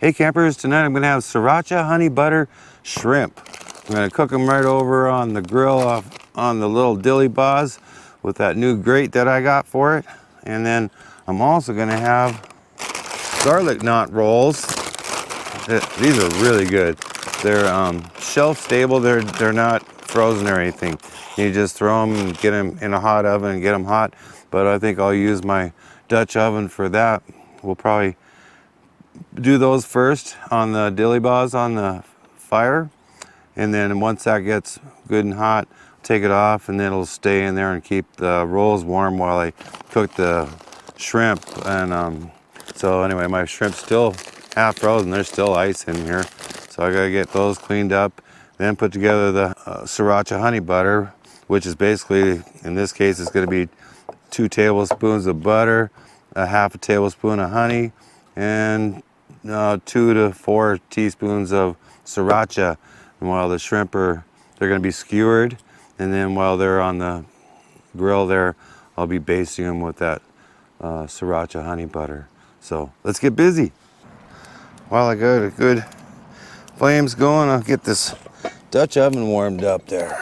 Hey campers, tonight I'm gonna have Sriracha honey butter shrimp. I'm gonna cook them right over on the grill on the little Diliboz with that new grate that I got for it. And then I'm also gonna have garlic knot rolls. These are really good. They're shelf stable, they're not frozen or anything. You just throw them and get them in a hot oven and get them hot. But I think I'll use my Dutch oven for that. We'll probably do those first on the Diliboz on the fire, and then once that gets good and hot, take it off, and then it'll stay in there and keep the rolls warm while I cook the shrimp. And so anyway, my shrimp's still half frozen. There's still ice in here, so I gotta get those cleaned up, then put together the Sriracha honey butter, which is basically, in this case, it's gonna be 2 tablespoons of butter, a half a tablespoon of honey, and 2 to 4 teaspoons of Sriracha. And while the shrimp they're going to be skewered, and then while they're on the grill there, I'll be basting them with that Sriracha honey butter. So let's get busy. While I got a good flames going, I'll get this Dutch oven warmed up there.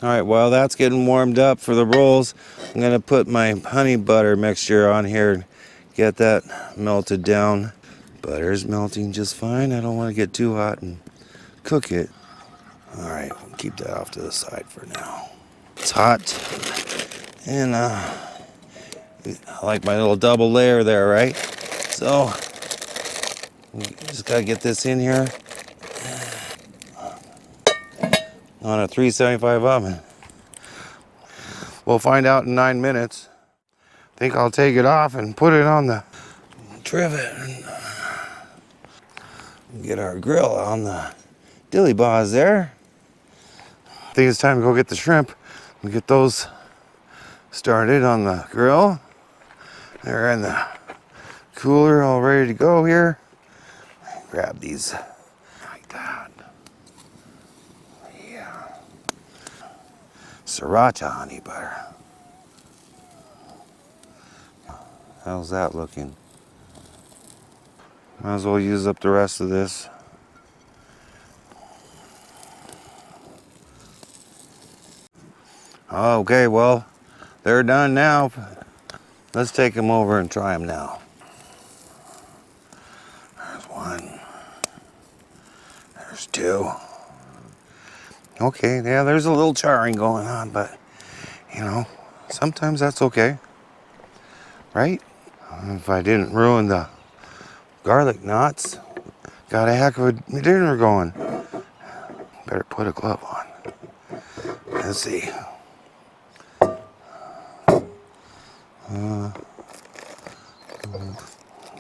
All right, while that's getting warmed up for the rolls, I'm gonna put my honey butter mixture on here and get that melted down. Butter's melting just fine. I don't want to get too hot and cook it. All right, we'll keep that off to the side for now. It's hot, and I like my little double layer there, right? So just gotta get this in here on a 375 oven. We'll find out in 9 minutes. I think I'll take it off and put it on the trivet and get our grill on the Diliboz there. I think it's time to go get the shrimp and get those started on the grill. They're in the cooler all ready to go here. Grab these like that. Yeah. Sriracha honey butter. How's that looking? Might as well use up the rest of this. Okay, well, they're done now. Let's take them over and try them now. There's 1. There's 2. Okay, yeah, there's a little charring going on, but, you know, sometimes that's okay, right? If I didn't ruin the garlic knots, got a heck of a dinner going. Better put a glove on. Let's see.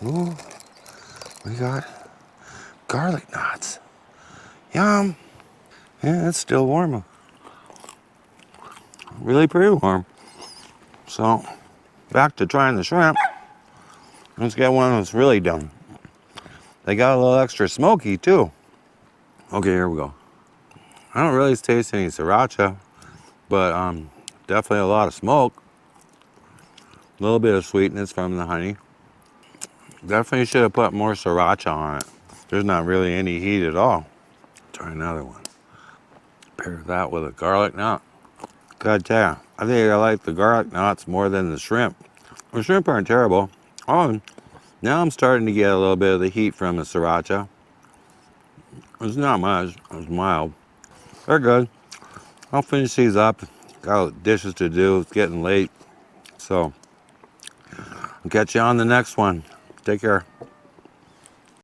Ooh, we got garlic knots. Yum. Yeah, it's still warm. Really pretty warm. So, back to trying the shrimp. Let's get one that's really done. They got a little extra smoky too. Okay, here we go. I don't really taste any Sriracha, but definitely a lot of smoke. A little bit of sweetness from the honey. Definitely should have put more Sriracha on it. There's not really any heat at all. Try another one. Pair that with a garlic knot. God damn, I think I like the garlic knots more than the shrimp. The shrimp aren't terrible. Oh, now I'm starting to get a little bit of the heat from the Sriracha. It's not much, it's mild. They're good. I'll finish these up. Got dishes to do, it's getting late. So, I'll catch you on the next one. Take care.